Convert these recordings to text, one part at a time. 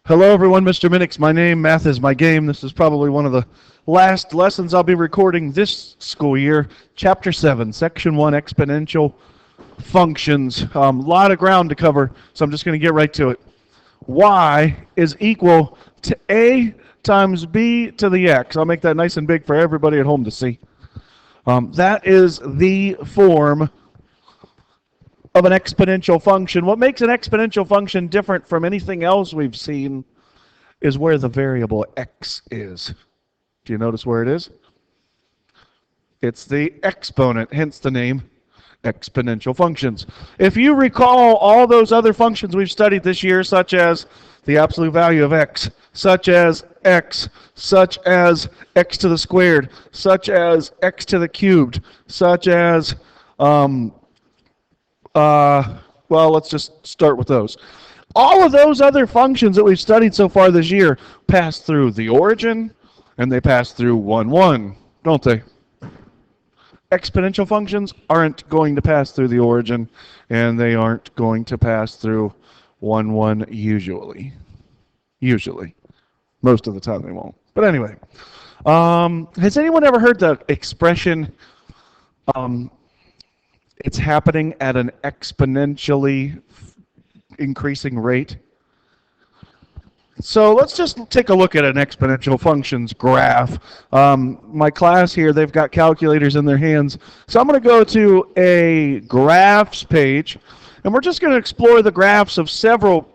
Hello everyone, Mr. Minix. My name, math is my game. This is probably one of the last lessons I'll be recording this school year. Chapter 7, Section 1, Exponential Functions. A lot of ground to cover, so I'm just going to get right to it. Y is equal to A times B to the X. I'll make that nice and big for everybody at home to see. That is the form of an exponential function. What makes an exponential function different from anything else we've seen is where the variable x is. Do you notice where it is? It's the exponent, hence the name exponential functions. If you recall all those other functions we've studied this year, such as the absolute value of x, such as x, such as x to the squared, such as x to the cubed, such as well, let's just start with those. All of those other functions that we've studied so far this year pass through the origin, and they pass through 1, 1, don't they? Exponential functions aren't going to pass through the origin, and they aren't going to pass through 1, 1 usually. Usually. Most of the time they won't. But anyway, has anyone ever heard the expression, it's happening at an exponentially increasing rate? So let's just take a look at an exponential functions graph. My class here, they've got calculators in their hands. So I'm going to go to a graphs page, and we're just going to explore the graphs of several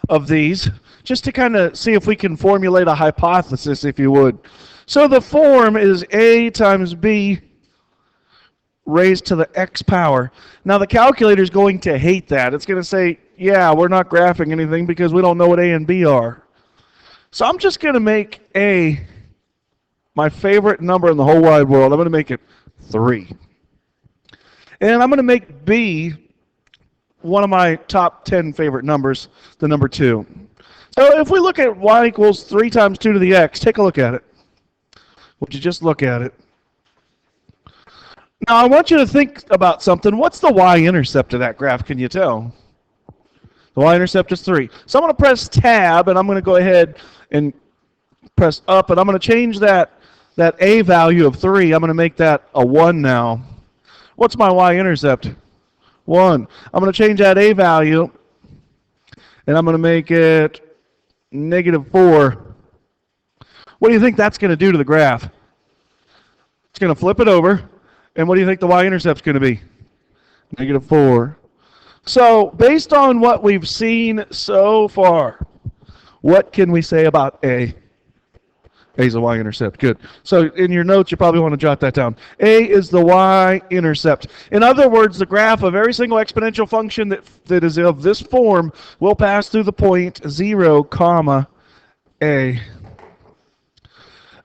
of these, just to kind of see if we can formulate a hypothesis, if you would. So the form is a times b raised to the x power. Now the calculator is going to hate that. It's going to say, yeah, we're not graphing anything because we don't know what a and b are. So I'm just going to make a my favorite number in the whole wide world. I'm going to make it 3. And I'm going to make b one of my top 10 favorite numbers, the number 2. So if we look at y equals 3 times 2 to the x, take a look at it. Would you just look at it? Now I want you to think about something. What's the y-intercept of that graph? Can you tell? The y-intercept is 3. So I'm going to press tab, and I'm going to go ahead and press up, and I'm going to change that a value of 3. I'm going to make that a 1 now. What's my y-intercept? 1. I'm going to change that a value, and I'm going to make it -4. What do you think that's going to do to the graph? It's going to flip it over. And what do you think the y-intercept is going to be? -4. So based on what we've seen so far, what can we say about A? A is the y-intercept. Good. So in your notes, you probably want to jot that down. A is the y-intercept. In other words, the graph of every single exponential function that is of this form will pass through the point 0, comma, A.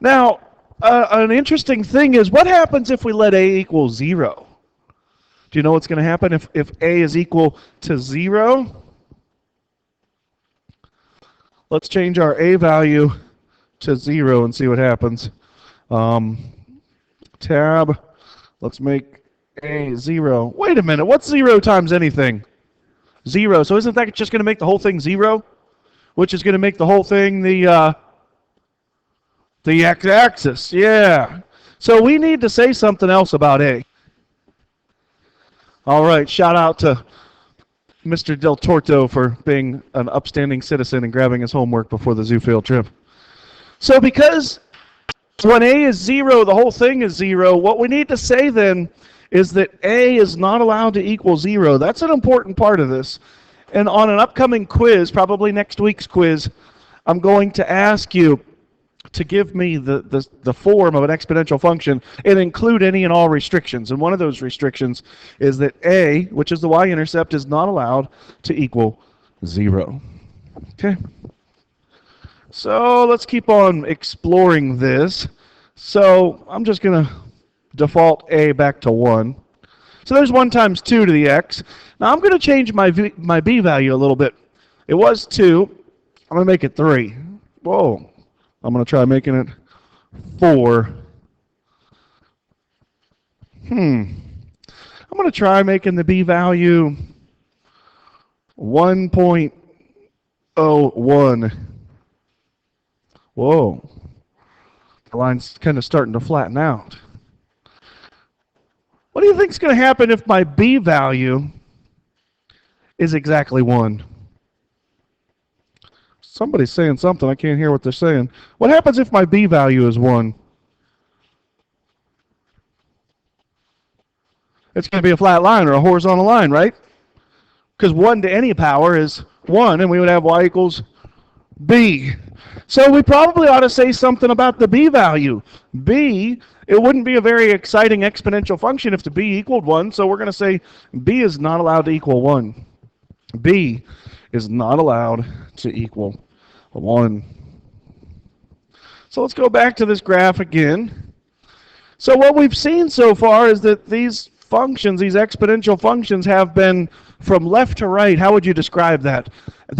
Now, an interesting thing is, what happens if we let a equal 0? Do you know what's going to happen if a is equal to 0? Let's change our a value to 0 and see what happens. Tab, let's make a 0. Wait a minute, what's 0 times anything? 0. So isn't that just going to make the whole thing 0? Which is going to make the whole thing the x-axis, yeah. So we need to say something else about A. All right, shout out to Mr. Del Torto for being an upstanding citizen and grabbing his homework before the zoo field trip. So because when A is 0, the whole thing is 0, what we need to say then is that A is not allowed to equal 0. That's an important part of this. And on an upcoming quiz, probably next week's quiz, I'm going to ask you to give me the form of an exponential function and include any and all restrictions. And one of those restrictions is that a, which is the y-intercept, is not allowed to equal 0. Okay? So let's keep on exploring this. So I'm just going to default a back to 1. So there's 1 times 2 to the x. Now I'm going to change my b value a little bit. It was 2. I'm going to make it 3. Whoa. I'm going to try making it 4. I'm going to try making the b value 1.5. 0.01. Whoa. The line's kind of starting to flatten out. What do you think is going to happen if my b value is exactly 1? Somebody's saying something. I can't hear what they're saying. What happens if my b value is 1? It's going to be a flat line or a horizontal line, right? Because 1 to any power is 1, and we would have y equals b. So we probably ought to say something about the b value. B, it wouldn't be a very exciting exponential function if the b equaled 1, so we're going to say b is not allowed to equal 1. B is not allowed to equal 1. So let's go back to this graph again. So what we've seen so far is that these functions, these exponential functions, have been from left to right. How would you describe that?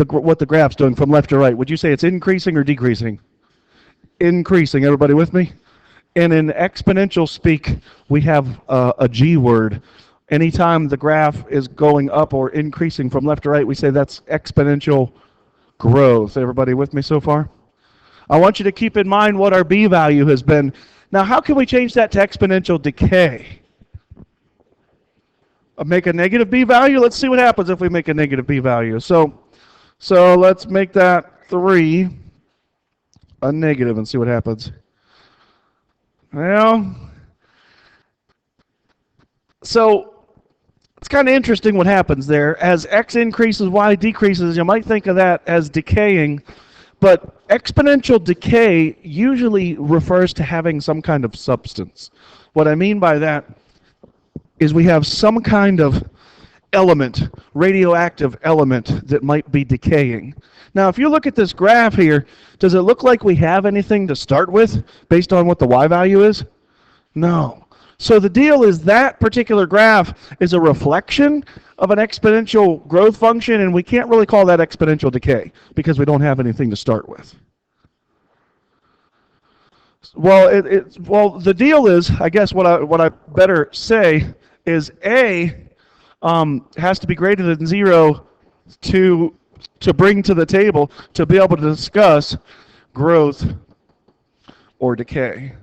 What the graph's doing from left to right? Would you say it's increasing or decreasing? Increasing. Everybody with me? And in exponential speak, we have a G word. Anytime the graph is going up or increasing from left to right, we say that's exponential growth. Everybody with me so far? I want you to keep in mind what our b value has been. Now, how can we change that to exponential decay? Make a negative b value? Let's see what happens if we make a negative b value. So let's make that 3 a negative and see what happens. Well, so it's kind of interesting what happens there. As x increases, y decreases. You might think of that as decaying, but exponential decay usually refers to having some kind of substance. What I mean by that is we have some kind of element, radioactive element, that might be decaying. Now, if you look at this graph here, does it look like we have anything to start with based on what the y value is? No. So the deal is that particular graph is a reflection of an exponential growth function, and we can't really call that exponential decay because we don't have anything to start with. Well, well, the deal is, I guess what I better say is A has to be greater than 0 to bring to the table to be able to discuss growth or decay.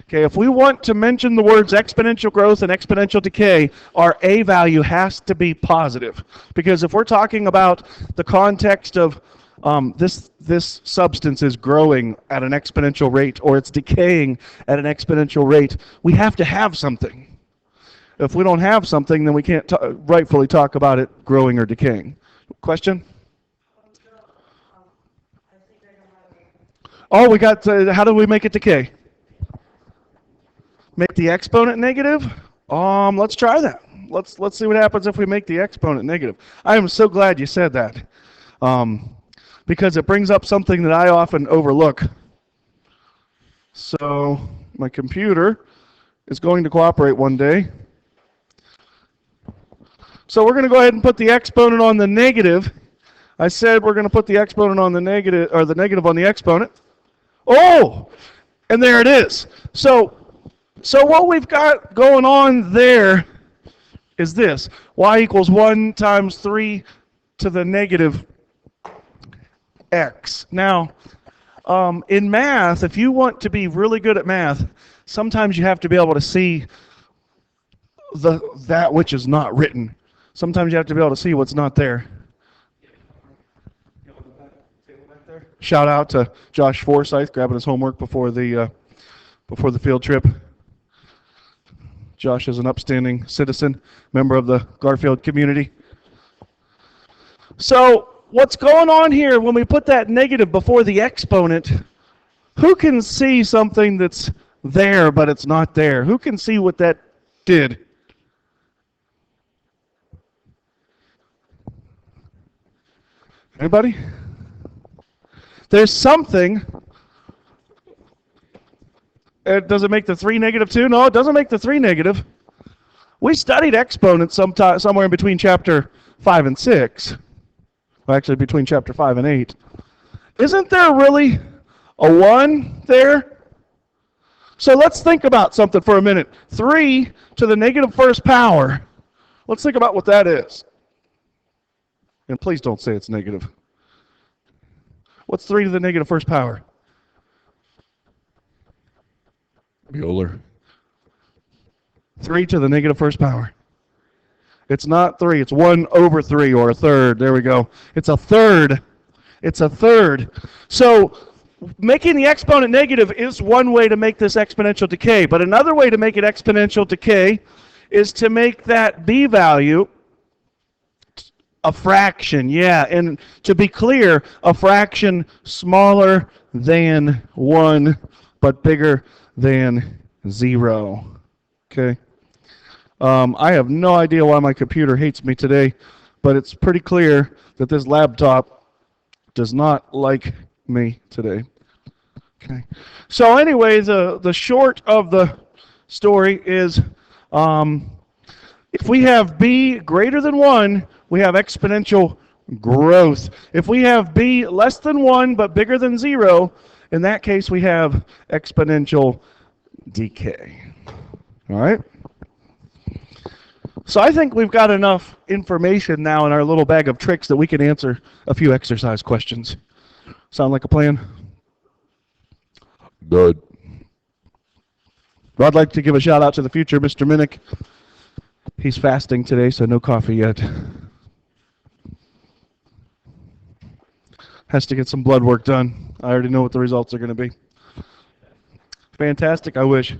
Okay, if we want to mention the words exponential growth and exponential decay, our A value has to be positive. Because if we're talking about the context of this substance is growing at an exponential rate or it's decaying at an exponential rate, we have to have something. If we don't have something, then we can't rightfully talk about it growing or decaying. Question? Oh, we got, how do we make it decay? Make the exponent negative? Let's try that. Let's see what happens if we make the exponent negative. I am so glad you said that. Because it brings up something that I often overlook. So my computer is going to cooperate one day. So we're going to go ahead and put the exponent on the negative. I said we're going to put the exponent on the negative, or the negative on the exponent. Oh, and there it is. So what we've got going on there is this. Y equals 1 times 3 to the negative x. Now, in math, if you want to be really good at math, sometimes you have to be able to see that which is not written. Sometimes you have to be able to see what's not there. Shout out to Josh Forsyth grabbing his homework before the field trip. Josh is an upstanding citizen, member of the Garfield community. So what's going on here when we put that negative before the exponent? Who can see something that's there but it's not there? Who can see what that did? Anybody? There's something. Does it make the 3 negative 2? No, it doesn't make the 3 negative. We studied exponents somewhere in between chapter 5 and 6. Well, actually, between chapter 5 and 8. Isn't there really a 1 there? So let's think about something for a minute. 3 to the negative first power. Let's think about what that is. And please don't say it's negative. What's 3 to the negative first power? Bueller. 3 to the negative first power. It's not 3. It's 1 over 3 or a third. There we go. It's a third. It's a third. So making the exponent negative is one way to make this exponential decay. But another way to make it exponential decay is to make that b value a fraction. Yeah, and to be clear, a fraction smaller than 1 but bigger than 0. Okay. I have no idea why my computer hates me today, but it's pretty clear that this laptop does not like me today. Okay. So anyway, the short of the story is if we have b greater than 1, we have exponential growth. If we have b less than 1 but bigger than 0, in that case we have exponential decay. All right? So I think we've got enough information now in our little bag of tricks that we can answer a few exercise questions. Sound like a plan? Good. Well, I'd like to give a shout out to the future Mr. Minnick. He's fasting today, so no coffee yet. Has to get some blood work done. I already know what the results are going to be. Fantastic, I wish.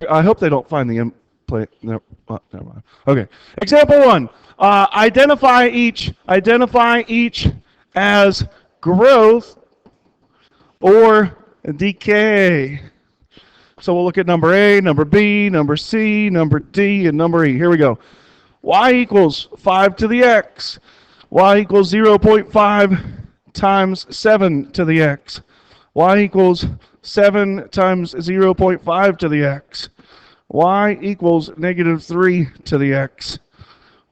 I hope they don't find the implant. No, never mind. Okay. Example 1. Identify each as growth or decay. So we'll look at number A, number B, number C, number D, and number E. Here we go. Y equals 5 to the x. Y equals 0.5 times 7 to the x. Y equals 7 times 0.5 to the x. Y equals negative 3 to the x.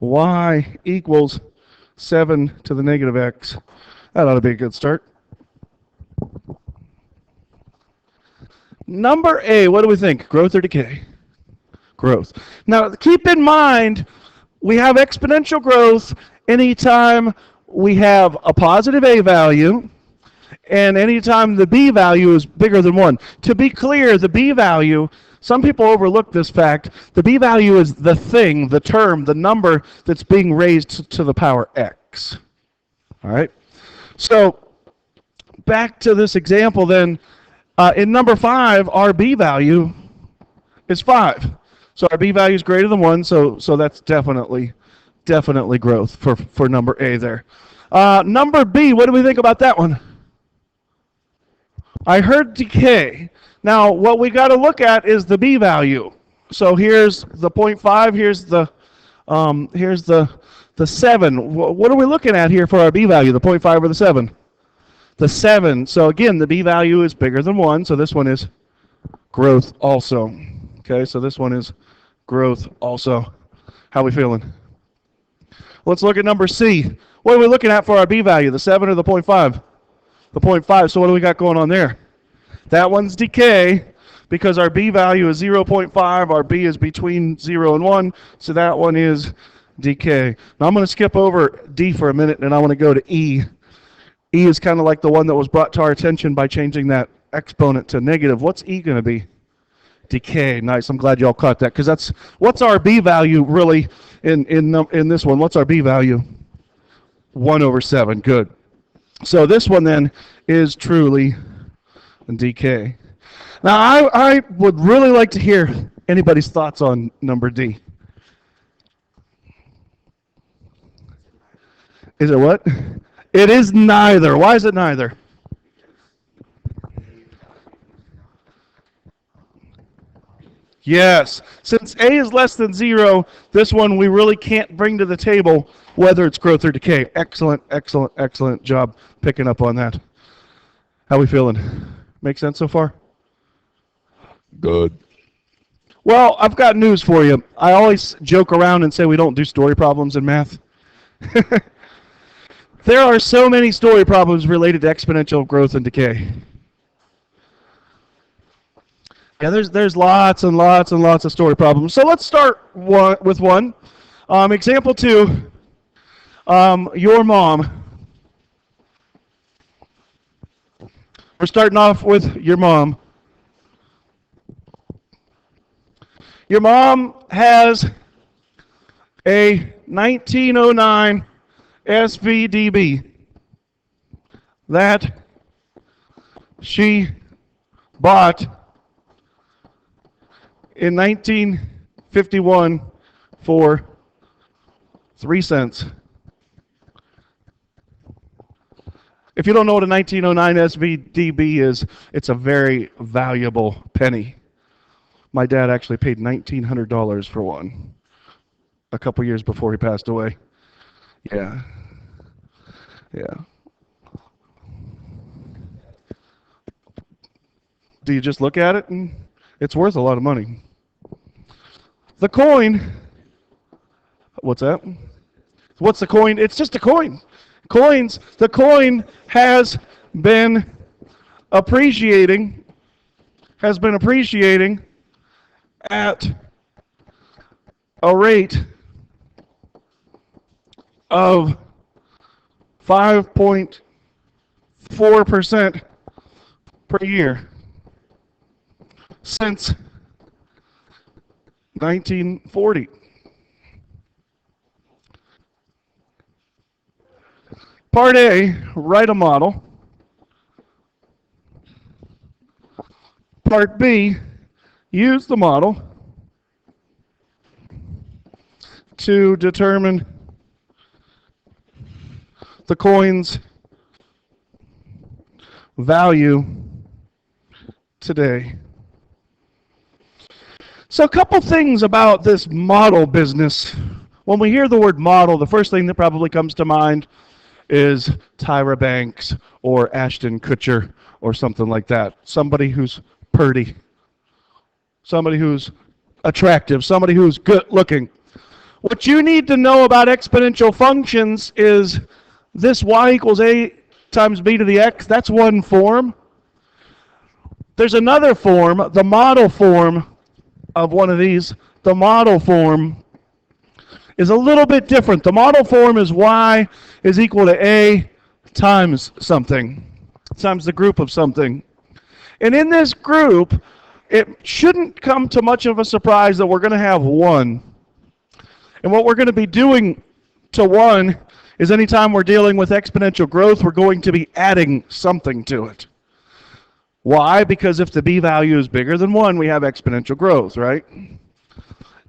Y equals 7 to the negative x. That ought to be a good start. Number A, what do we think? Growth or decay? Growth. Now, keep in mind, we have exponential growth anytime we have a positive A value and anytime the B value is bigger than 1. To be clear, the B value, some people overlook this fact, the B value is the thing, the term, the number that's being raised to the power x. All right? So, back to this example then. In number 5, our b value is 5. So our b value is greater than 1, so that's definitely growth for number A there. Number B, what do we think about that one? I heard decay. Now, what we got to look at is the b value. So here's the 0.5, here's the 7. What are we looking at here for our b value, the 0.5 or the 7? The 7. So again, the b value is bigger than 1, so this one is growth also. Okay, so this one is growth also. How are we feeling? Let's look at number C. What are we looking at for our b value, the 7 or the 0.5? The 0.5, so what do we got going on there? That one's decay because our b value is 0.5, our b is between 0 and 1, so that one is decay. Now I'm going to skip over D for a minute and I want to go to E. E is kind of like the one that was brought to our attention by changing that exponent to negative. What's E going to be? Decay. Nice. I'm glad y'all caught that because that's what's our b value really in this one. What's our b value? 1 over 7. Good. So this one then is truly decay. Now I would really like to hear anybody's thoughts on number D. Is it what? It is neither. Why is it neither? Yes. Since A is less than 0, this one we really can't bring to the table whether it's growth or decay. Excellent, excellent, excellent job picking up on that. How we feeling? Make sense so far? Good. Well, I've got news for you. I always joke around and say we don't do story problems in math. There are so many story problems related to exponential growth and decay. Yeah, there's lots and lots and lots of story problems. So let's start with one. Example 2, your mom We're starting off with your mom. Your mom has a 1909 SVDB that she bought in 1951 for 3 cents. If you don't know what a 1909 SVDB is, it's a very valuable penny. My dad actually paid $1,900 for one a couple years before he passed away. Yeah. Do you just look at it and it's worth a lot of money? The coin, what's that? What's the coin? It's just a coin. The coin has been appreciating at a rate of 5.4% per year since 1940. Part A, write a model. Part B, use the model to determine the coin's value today. So a couple things about this model business. When we hear the word model, the first thing that probably comes to mind is Tyra Banks or Ashton Kutcher or something like that. Somebody who's pretty, somebody who's attractive, somebody who's good looking. What you need to know about exponential functions is this y equals a times b to the x, that's one form. There's another form, the model form of one of these. The model form is a little bit different. The model form is y is equal to a times something, times the group of something. And in this group, it shouldn't come to much of a surprise that we're going to have 1. And what we're going to be doing to 1 is anytime we're dealing with exponential growth, we're going to be adding something to it. Why? Because if the b value is bigger than 1, we have exponential growth, right?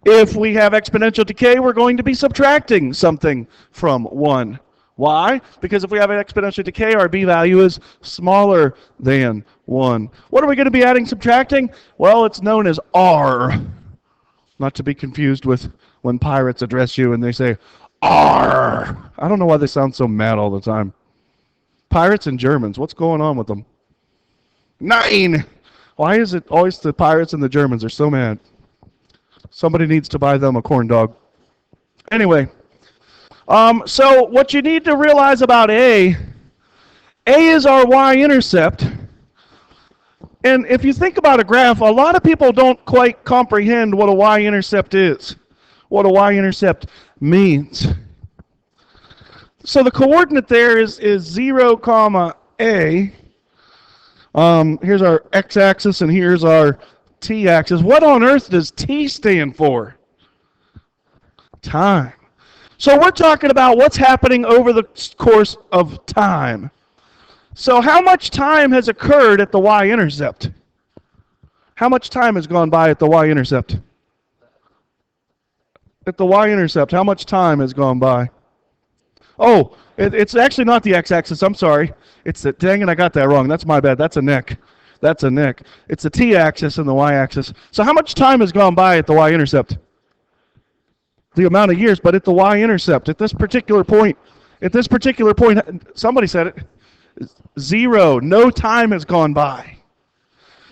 If we have exponential decay, we're going to be subtracting something from 1. Why? Because if we have an exponential decay, our b value is smaller than 1. What are we going to be adding, subtracting? Well, it's known as r. Not to be confused with when pirates address you and they say, R. I don't know why they sound so mad all the time. Pirates and Germans, what's going on with them? 9. Why is it always the pirates and the Germans are so mad? Somebody needs to buy them a corn dog. Anyway, so what you need to realize about A is our y-intercept. And if you think about a graph, a lot of people don't quite comprehend what a y-intercept is, what a y-intercept means. So the coordinate there is 0, comma A. Here's our x-axis and here's our t-axis. What on earth does t stand for? Time. So we're talking about what's happening over the course of time. So how much time has occurred at the y-intercept? How much time has gone by at the y-intercept? At the y-intercept, how much time has gone by? Oh, it's actually not the x-axis, I'm sorry. It's the, dang it, I got that wrong. That's my bad. That's a neck. That's a neck. It's the t-axis and the y-axis. So how much time has gone by at the y-intercept? The amount of years, but at the y-intercept, at this particular point, somebody said it, 0. No time has gone by.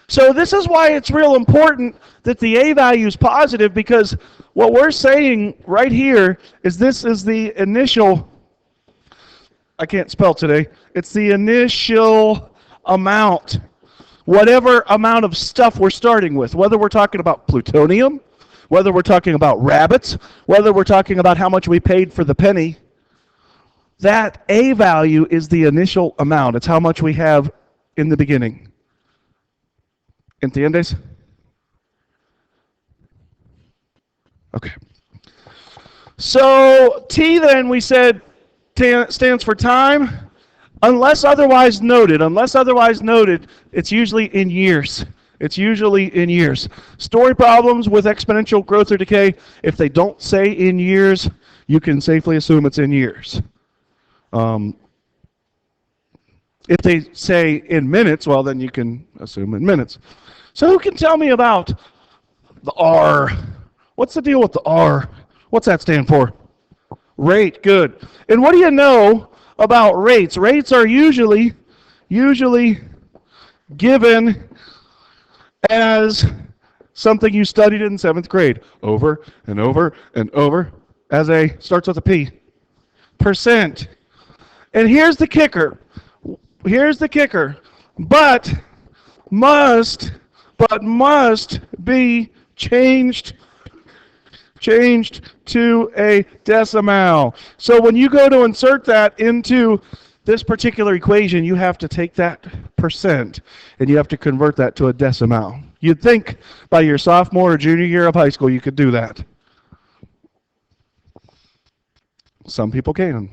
So this is why it's real important that the a value is positive, because what we're saying right here is this is the initial, I can't spell today, it's the initial amount, whatever amount of stuff we're starting with, whether we're talking about plutonium, whether we're talking about rabbits, whether we're talking about how much we paid for the penny, that a value is the initial amount. It's how much we have in the beginning? ¿Entiendes? Okay. So T then we said stands for time. Unless otherwise noted, it's usually in years. It's usually in years. Story problems with exponential growth or decay, if they don't say in years, you can safely assume it's in years. If they say in minutes, well, then you can assume in minutes. So who can tell me about the R? What's the deal with the R? What's that stand for? Rate, good. And what do you know about rates? Rates are usually given as something you studied in 7th grade over and over and over as starts with a P. Percent. And here's the kicker. But must be changed to a decimal. So when you go to insert that into this particular equation, you have to take that percent and you have to convert that to a decimal. You'd think by your sophomore or junior year of high school you could do that. Some people can.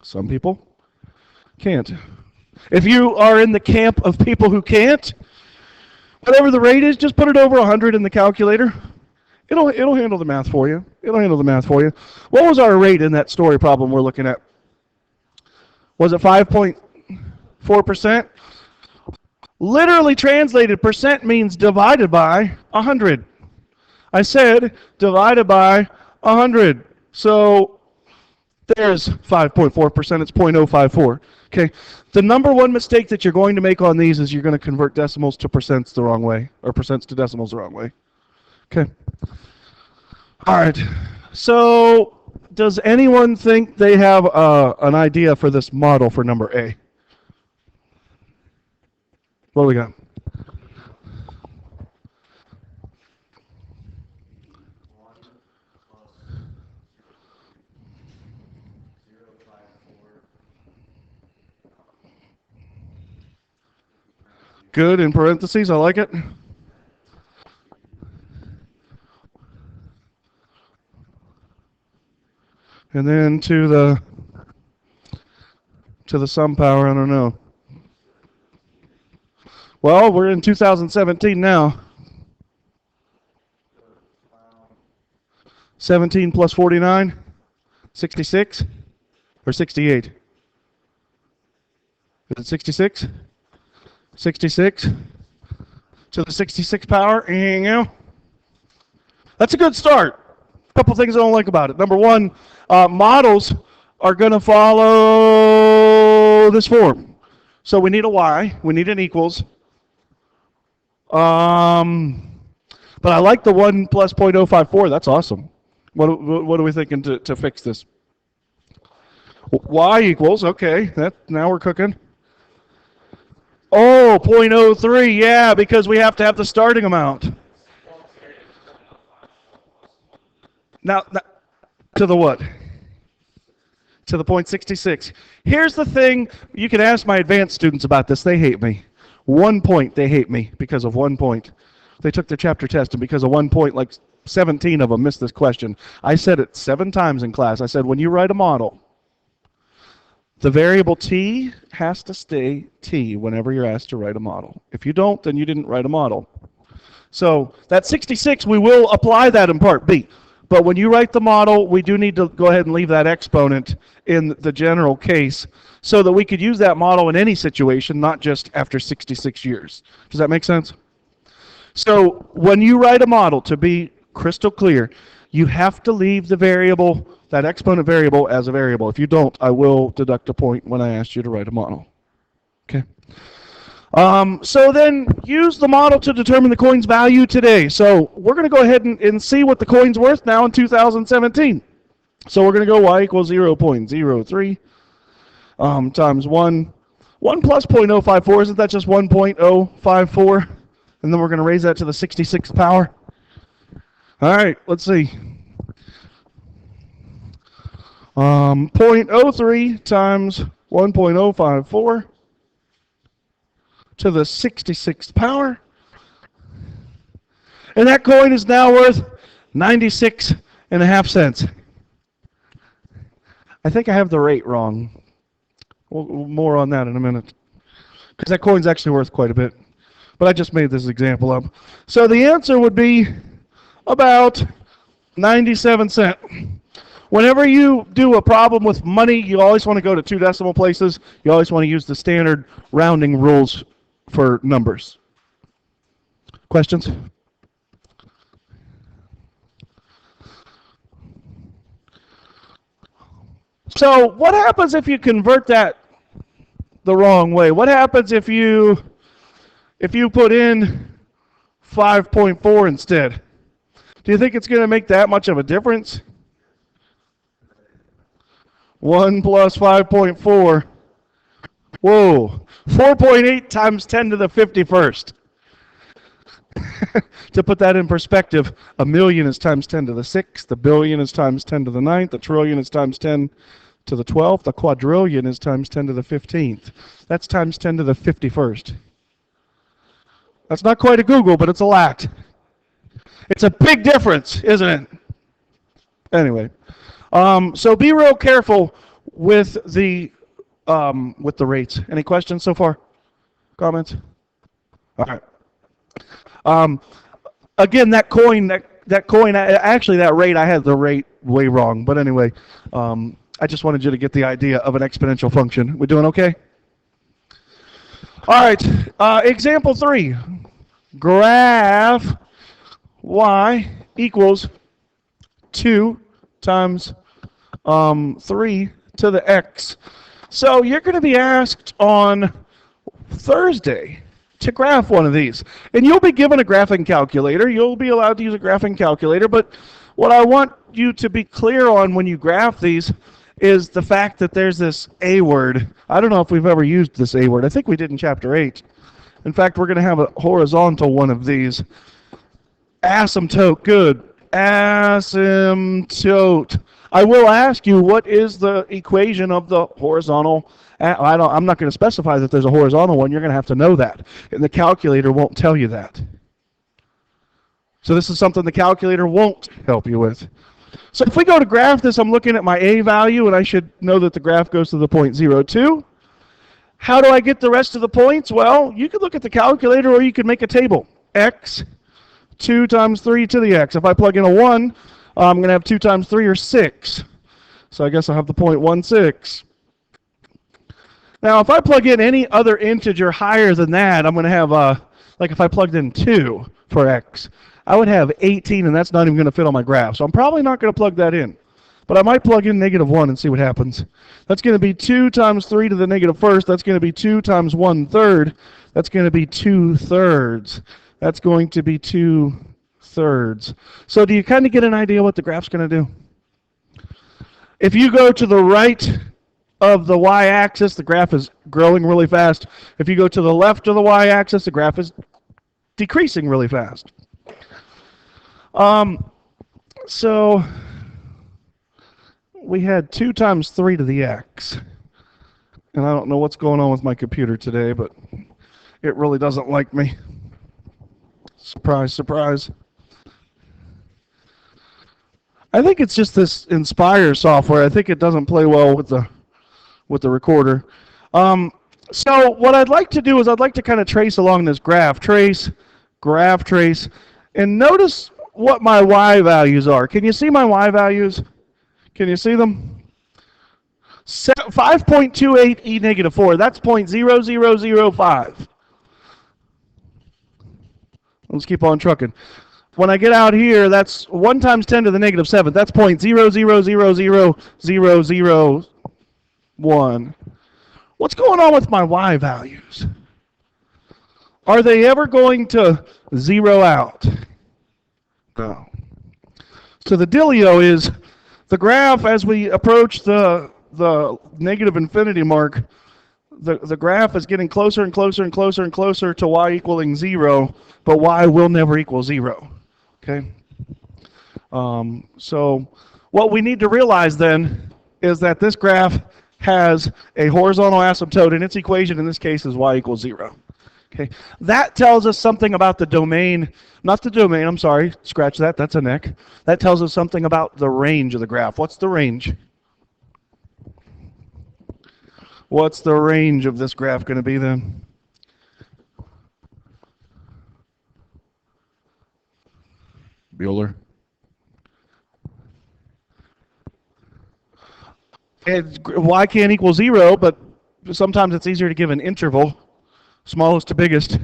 Some people can't. If you are in the camp of people who can't, whatever the rate is, just put it over 100 in the calculator. It'll handle the math for you. What was our rate in that story problem we're looking at? Was it 5.4%? Literally translated, percent means divided by 100. I said divided by 100. So there's 5.4%. It's 0.054. Okay. The number one mistake that you're going to make on these is you're going to convert decimals to percents the wrong way, or percents to decimals the wrong way. Okay. All right. So does anyone think they have an idea for this model for number A? What do we got? Good, in parentheses, I like it. And then to the sum power, I don't know. Well, we're in 2017 now. 17 plus 49, 66 or 68? Is it 66? 66 to the 66 power. That's a good start. A couple things I don't like about it. Number one, models are going to follow this form. So we need a y, we need an equals. But I like the 1 plus 0.054. That's awesome. What are we thinking to fix this? Y equals, okay, now we're cooking. Oh, 0.03, yeah, because we have to have the starting amount. Now to the what? To the 0.66. Here's the thing, you can ask my advanced students about this, they hate me. 1 point, they hate me because of 1 point. They took their chapter test, and because of 1 point, like 17 of them missed this question. I said it 7 times in class. I said, when you write a model, the variable t has to stay t whenever you're asked to write a model. If you don't, then you didn't write a model. So that 66, we will apply that in part B. But when you write the model, we do need to go ahead and leave that exponent in the general case so that we could use that model in any situation, not just after 66 years. Does that make sense? So when you write a model, to be crystal clear, you have to leave the variable, that exponent variable, as a variable. If you don't, I will deduct a point when I ask you to write a model. Okay. So then use the model to determine the coin's value today. So we're going to go ahead and see what the coin's worth now in 2017. So we're going to go y equals 0.03 times 1. 1 plus 0.054, isn't that just 1.054? And then we're going to raise that to the 66th power. All right, let's see. 0.03 times 1.054. to the 66th power. And that coin is now worth 96.5 cents. I think I have the rate wrong. More on that in a minute. Because that coin's actually worth quite a bit. But I just made this example up. So the answer would be about 97 cents. Whenever you do a problem with money, you always want to go to 2 decimal places. You always want to use the standard rounding rules for numbers. Questions? So what happens if you convert that the wrong way? What happens if you put in 5.4 instead? Do you think it's going to make that much of a difference? 1 plus 5.4. Whoa. 4.8 times 10 to the 51st. To put that in perspective, a million is times 10 to the 6th, a billion is times 10 to the 9th, a trillion is times 10 to the 12th, a quadrillion is times 10 to the 15th. That's times 10 to the 51st. That's not quite a Google, but it's a lot. It's a big difference, isn't it? Anyway, so be real careful with the rates. Any questions so far? Comments? All right. Again, that coin, actually that rate, I had the rate way wrong. But anyway, I just wanted you to get the idea of an exponential function. We doing okay? All right, example 3. Graph y equals 2 times 3 to the x. So you're going to be asked on Thursday to graph one of these. And you'll be given a graphing calculator. You'll be allowed to use a graphing calculator. But what I want you to be clear on when you graph these is the fact that there's this A word. I don't know if we've ever used this A word. I think we did in Chapter 8. In fact, we're going to have a horizontal one of these. Asymptote. Good. Asymptote. I will ask you, what is the equation of the horizontal? I'm not going to specify that there's a horizontal one. You're going to have to know that. And the calculator won't tell you that. So this is something the calculator won't help you with. So if we go to graph this, I'm looking at my A value, and I should know that the graph goes to the point 0,2. How do I get the rest of the points? Well, you could look at the calculator, or you could make a table. X, 2 times 3 to the x. If I plug in a 1, I'm going to have 2 times 3 or 6. So I guess I'll have the point 1,6. Now, if I plug in any other integer higher than that, I'm going to have, like if I plugged in 2 for x, I would have 18, and that's not even going to fit on my graph. So I'm probably not going to plug that in. But I might plug in -1 and see what happens. That's going to be 2 times 3 to the -1st. That's going to be 2 times 1/3. That's going to be 2/3. That's going to be 2/3. So do you kind of get an idea what the graph's going to do? If you go to the right of the y-axis, the graph is growing really fast. If you go to the left of the y-axis, the graph is decreasing really fast. So we had 2 times 3 to the x. And I don't know what's going on with my computer today, but it really doesn't like me. Surprise, surprise. I think it's just this Inspire software. I think it doesn't play well with the recorder. So what I'd like to do is I'd like to kind of trace along this graph. Trace, graph, trace. And notice what my y values are. Can you see my y values? Can you see them? 5.28 e -4. That's 0.0005. Let's keep on trucking. When I get out here, that's 1 times 10 to the -7. That's 0.00000001. What's going on with my y values? Are they ever going to zero out? No. So the dealio is the graph, as we approach the negative infinity mark, the graph is getting closer and closer and closer and closer to y equaling 0, but y will never equal 0. Okay? So what we need to realize then is that this graph has a horizontal asymptote, and its equation in this case is y equals 0. Okay, that tells us something about the domain, not the domain, I'm sorry, scratch that, that's a neck. That tells us something about the range of the graph. What's the range? What's the range of this graph going to be then? Bueller. Y can't equal 0, but sometimes it's easier to give an interval, smallest to biggest.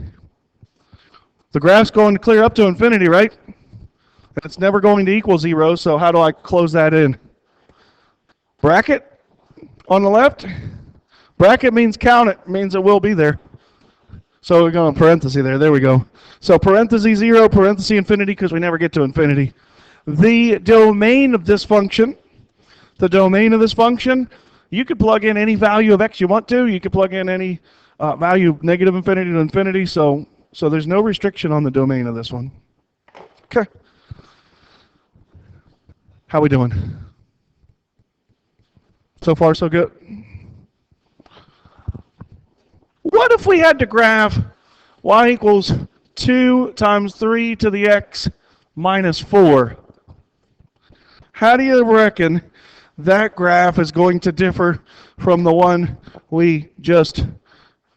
The graph's going to clear up to infinity, right? And it's never going to equal 0, so how do I close that in? Bracket on the left. Bracket means count it, means it will be there. So we're going parenthesis there. There we go. So parenthesis 0, parenthesis infinity, because we never get to infinity. The domain of this function, you could plug in any value of x you want to. You could plug in any value negative infinity to infinity. So there's no restriction on the domain of this one. Okay. How we doing? So far, so good. What if we had to graph y equals 2 times 3 to the x minus 4? How do you reckon that graph is going to differ from the one we just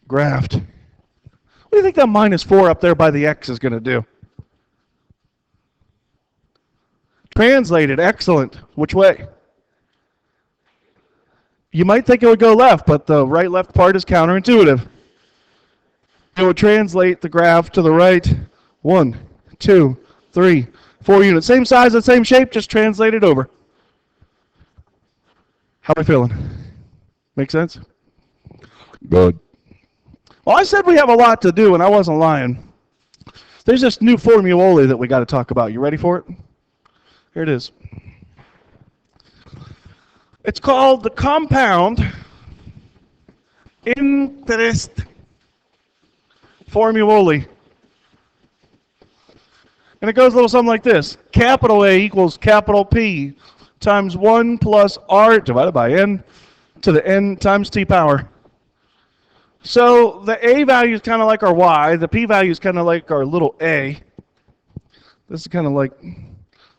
graphed? What do you think that minus 4 up there by the x is going to do? Translated, excellent. Which way? You might think it would go left, but the right-left part is counterintuitive. It would translate the graph to the right 1, 2, 3, 4 units. Same size and same shape, just translate it over. How are we feeling? Make sense? Good. Well, I said we have a lot to do, and I wasn't lying. There's this new formulae that we got to talk about. You ready for it? Here it is. It's called the compound interest formulae. And it goes a little something like this. Capital A equals capital P times 1 plus R divided by N to the N times T power. So the A value is kind of like our Y. The P value is kind of like our little a. This is kind of like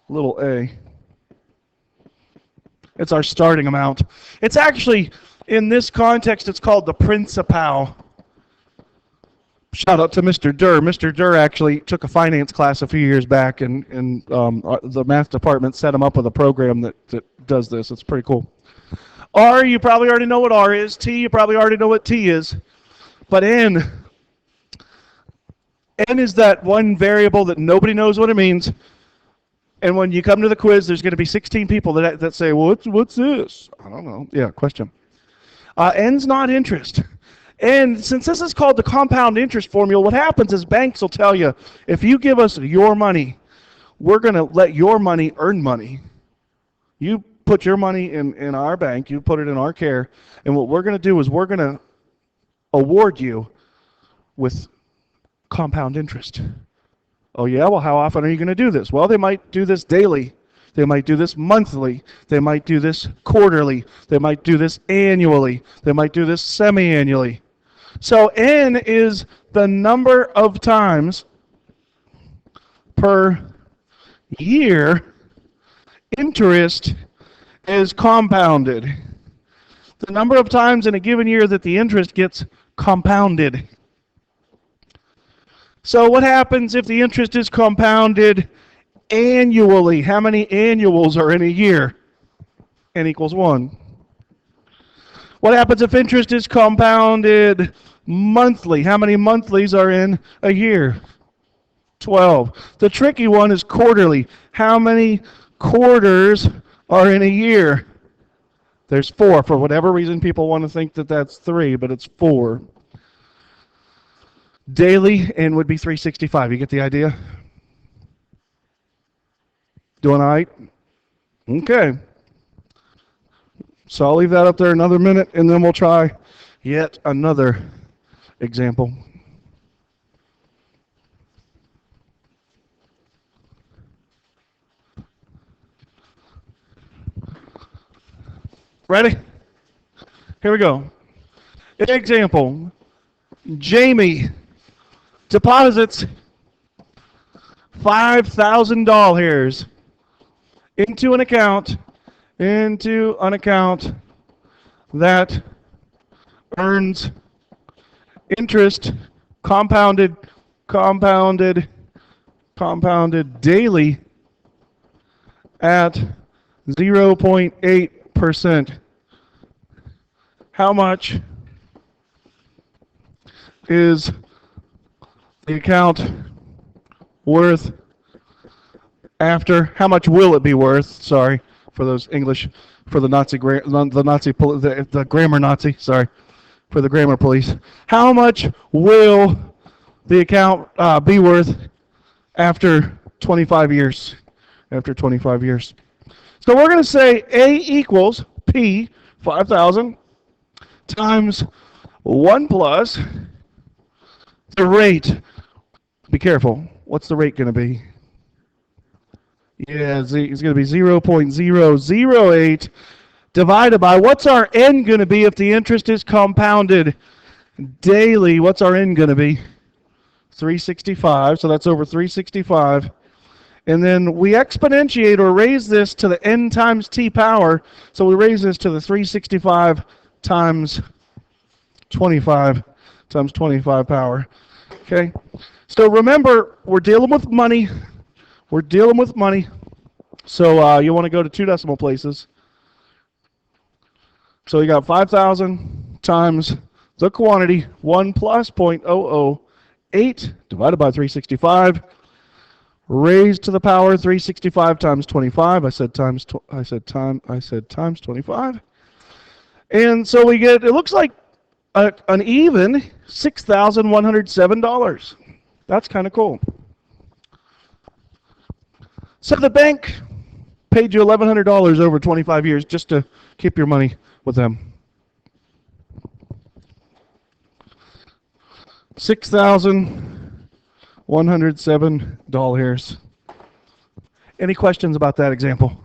little a. It's our starting amount. It's actually, in this context, it's called the principal. Shout out to Mr. Durr. Mr. Durr actually took a finance class a few years back, and the math department set him up with a program that does this. It's pretty cool. R, you probably already know what R is. T, you probably already know what T is. But N is that one variable that nobody knows what it means. And when you come to the quiz, there's going to be 16 people that say, well, what's this? I don't know. Yeah, question. N's not interest. And since this is called the compound interest formula, what happens is banks will tell you, if you give us your money, we're going to let your money earn money. You put your money in our bank, you put it in our care, and what we're going to do is we're going to award you with compound interest. Oh yeah, well how often are you going to do this? Well, they might do this daily. They might do this monthly. They might do this quarterly. They might do this annually. They might do this semi-annually. So N is the number of times per year interest is compounded. The number of times in a given year that the interest gets compounded. So what happens if the interest is compounded annually? How many annuals are in a year? N equals 1. What happens if interest is compounded monthly? How many monthlies are in a year? 12. The tricky one is quarterly. How many quarters are in a year? There's 4. For whatever reason, people want to think that that's 3, but it's 4. Daily, N would be 365. You get the idea? Doing all right? Okay. So I'll leave that up there another minute, and then we'll try yet another example. Ready? Here we go. Example. Jamie deposits $5,000 into an account that earns interest compounded daily at 0.8%. How much is the account worth after? How much will it be worth? Sorry for those English, for the the grammar Nazi. Sorry for the grammar police. How much will the account be worth after 25 years? After 25 years. So we're going to say A equals P, 5,000, times 1 plus the rate. Be careful. What's the rate going to be? Yeah, it's going to be 0.008 divided by, what's our N going to be if the interest is compounded daily? What's our N going to be? 365, so that's over 365. And then we exponentiate or raise this to the N times T power, so we raise this to the 365 times 25 power. Okay? So remember, we're dealing with money. So you want to go to 2 decimal places. So you got 5,000 times the quantity, 1 plus 0.008 divided by 365, raised to the power 365 times 25. I said times 25. And so we get, it looks like an even $6,107. That's kind of cool. So the bank paid you $1,100 over 25 years just to keep your money with them. $6,107. Any questions about that example?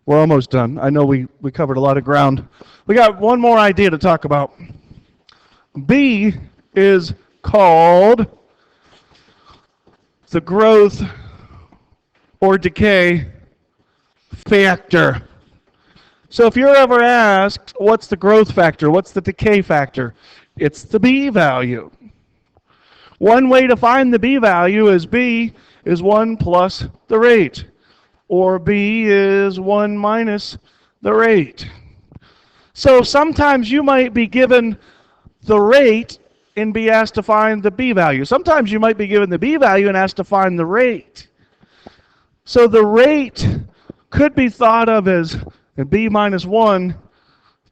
We're almost done. I know we covered a lot of ground. We got one more idea to talk about. B is called the growth or decay factor. So if you're ever asked, what's the growth factor? What's the decay factor? It's the B value. One way to find the B value is B is 1 plus the rate, or B is 1 minus the rate. So sometimes you might be given the rate and be asked to find the B value. Sometimes you might be given the B value and asked to find the rate. So the rate could be thought of as B minus 1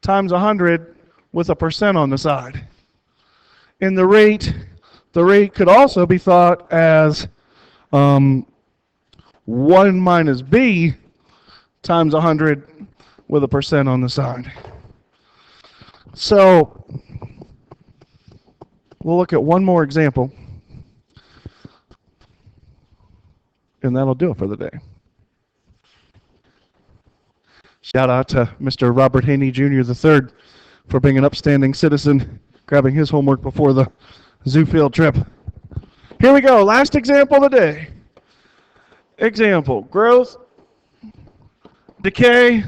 times 100 with a percent on the side. And the rate could also be thought as 1 minus B times 100 with a percent on the side. So we'll look at one more example, and that'll do it for the day. Shout out to Mr. Robert Haney Jr. III for being an upstanding citizen, grabbing his homework before the zoo field trip. Here we go. Last example of the day. Example: growth, decay,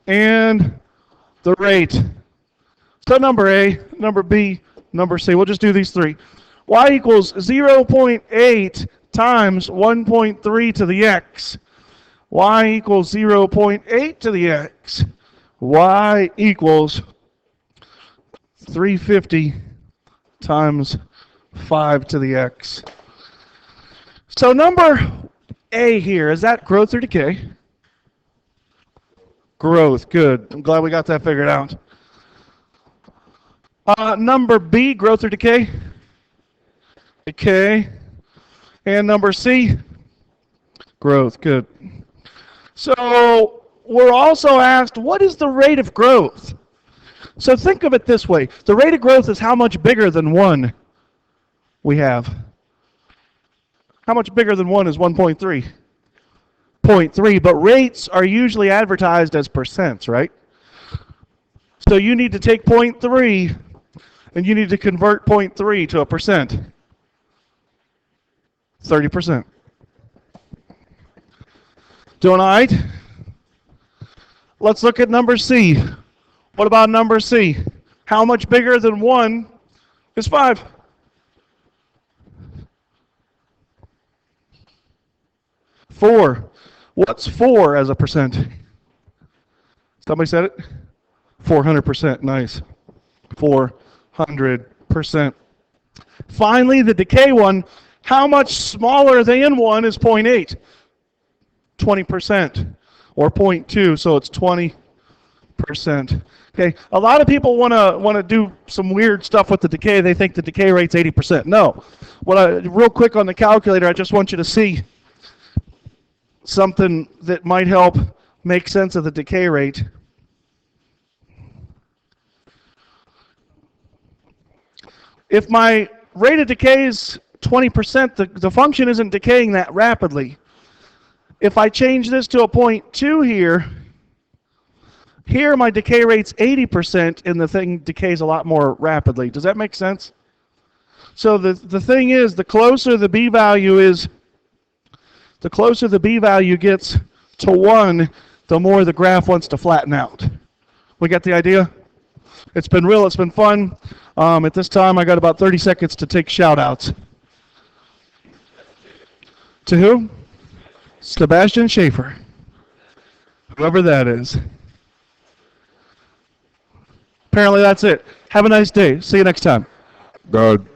and the rate. So number A, number B, number C. We'll just do these three. Y equals 0.8 times 1.3 to the x. Y equals 0.8 to the x. Y equals 350 times 5 to the x. So number A here, is that growth or decay? Growth, good. I'm glad we got that figured out. Number B, growth or decay? Decay. And number C, growth, good. So we're also asked, what is the rate of growth? So think of it this way. The rate of growth is how much bigger than 1 we have. How much bigger than 1 is 1.3? 0.3, but rates are usually advertised as percents, right? So you need to take 0.3 And you need to convert 0.3 to a percent. 30%. Doing all right? Let's look at number C. What about number C? How much bigger than 1 is 5? Four. What's 4 as a percent? Somebody said it? 400%. Nice. 400%. Finally, the decay one. How much smaller than 1 is 0.8? 20%. Or 0.2, so it's 20%. Okay, a lot of people want to do some weird stuff with the decay. They think the decay rate's 80%. No. Real quick on the calculator, I just want you to see something that might help make sense of the decay rate. If my rate of decay is 20%, the function isn't decaying that rapidly. If I change this to a 0.2 here my decay rate's 80% and the thing decays a lot more rapidly. Does that make sense? So the thing is, the closer the b-value gets to 1, the more the graph wants to flatten out. We got the idea? It's been real, it's been fun. At this time, I got about 30 seconds to take shout-outs. To who? Sebastian Schaefer. Whoever that is. Apparently that's it. Have a nice day. See you next time. God.